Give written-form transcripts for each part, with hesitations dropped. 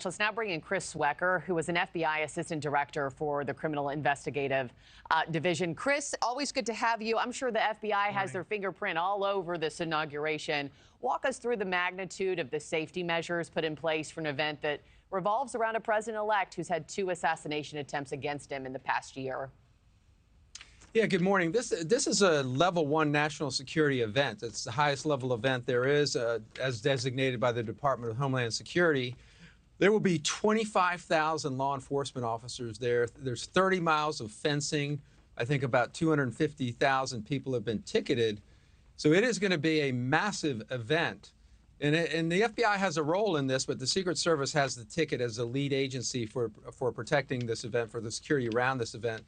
Let's now bring in Chris Swecker, who was an FBI Assistant Director for the Criminal Investigative Division. Chris, always good to have you. I'm sure the FBI has their fingerprint all over this inauguration. Walk us through the magnitude of the safety measures put in place for an event that revolves around a president-elect who's had 2 assassination attempts against him in the past year. Yeah, good morning. This is a level 1 national security event. It's the highest level event there is, as designated by the Department of Homeland Security. There will be 25,000 law enforcement officers there. There's 30 miles of fencing. I think about 250,000 people have been ticketed. So it is going to be a massive event. And the FBI has a role in this, but the Secret Service has the ticket as the lead agency for protecting this event, for the security around this event.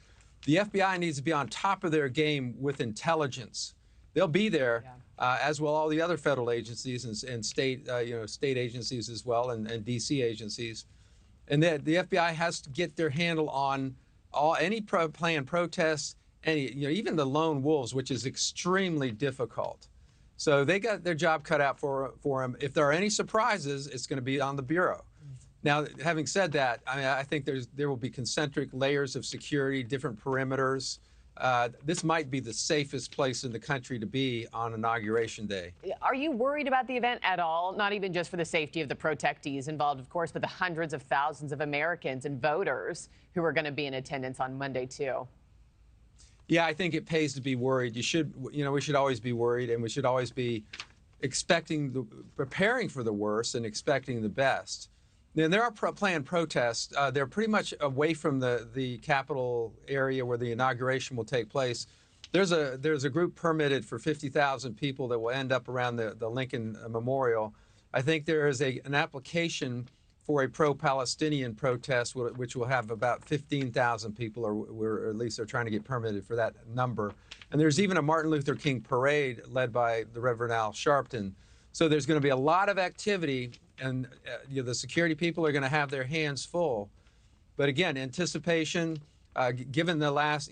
The FBI needs to be on top of their game with intelligence. They'll be there, as will all the other federal agencies and state, state agencies as well, and D.C. agencies. And the FBI has to get their handle on any planned protests, even the lone wolves, which is extremely difficult. So they got their job cut out for them. If there are any surprises, it's going to be on the Bureau. Now, having said that, I think there will be concentric layers of security, different perimeters. This might be the safest place in the country to be on Inauguration Day. Are you worried about the event at all? Not even just for the safety of the protectees involved, of course, but the hundreds of thousands of Americans and voters who are going to be in attendance on Monday, too. Yeah, I think it pays to be worried. We should always be worried, and we should always be preparing for the worst and expecting the best. And there are planned protests. They're pretty much away from the Capitol area where the inauguration will take place. There's a group permitted for 50,000 people that will end up around the Lincoln Memorial. I think there is an application for a pro-Palestinian protest, which will have about 15,000 people, or at least they're trying to get permitted for that number. And there's even a Martin Luther King parade led by the Reverend Al Sharpton. So there's going to be a lot of activity, and the security people are going to have their hands full. But again, anticipation, given the last,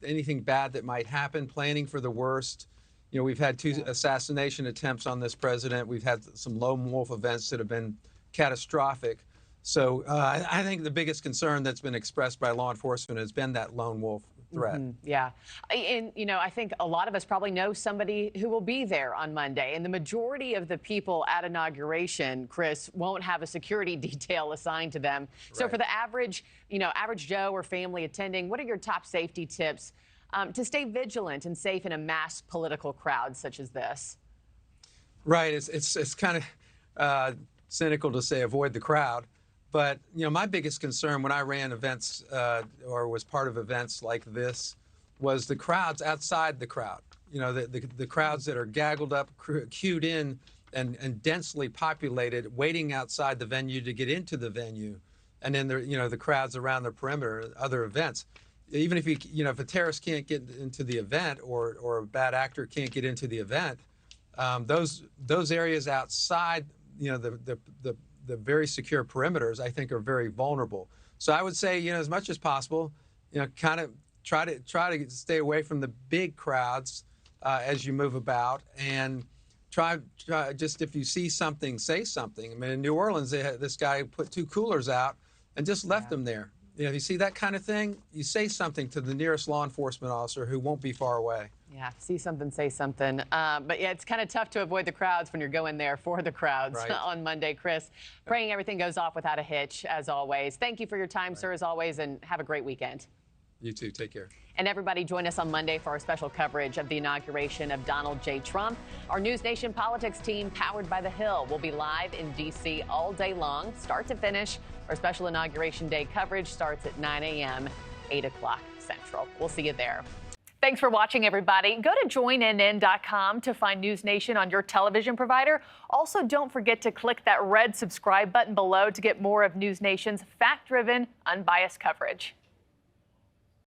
anything bad that might happen, planning for the worst. We've had 2 assassination attempts on this president. We've had some lone wolf events that have been catastrophic. So I think the biggest concern that's been expressed by law enforcement has been that lone wolf threat. Yeah. And, I think a lot of us probably know somebody who will be there on Monday. And the majority of the people at inauguration, Chris, won't have a security detail assigned to them. Right. So for the average Joe or family attending, what are your top safety tips to stay vigilant and safe in a mass political crowd such as this? Right. It's kind of cynical to say avoid the crowd. But, my biggest concern when I ran events or was part of events like this was the crowds outside the crowd. The crowds that are gaggled up, queued in, and densely populated, waiting outside the venue to get into the venue. And then, the crowds around the perimeter, other events. Even if if a terrorist can't get into the event or a bad actor can't get into the event, those areas outside, the very secure perimeters, I think, are very vulnerable. So I would say, as much as possible, kind of try to stay away from the big crowds as you move about, and try just, if you see something, say something. I mean, in New Orleans, this guy put 2 coolers out and just left them there. If you see that kind of thing, you say something to the nearest law enforcement officer who won't be far away. Yeah, see something, say something. But yeah, it's kind of tough to avoid the crowds when you're going there for the crowds on Monday. Chris, praying everything goes off without a hitch, as always. Thank you for your time, sir, as always, and have a great weekend. You too. Take care. And everybody, join us on Monday for our special coverage of the inauguration of Donald J. Trump. Our NewsNation politics team, powered by The Hill, will be live in D.C. all day long, start to finish. Our special Inauguration Day coverage starts at 9 a.m., 8 o'clock Central. We'll see you there. Thanks for watching, everybody. Go to joinnn.com to find NewsNation on your television provider. Also, don't forget to click that red subscribe button below to get more of NewsNation's fact-driven, unbiased coverage.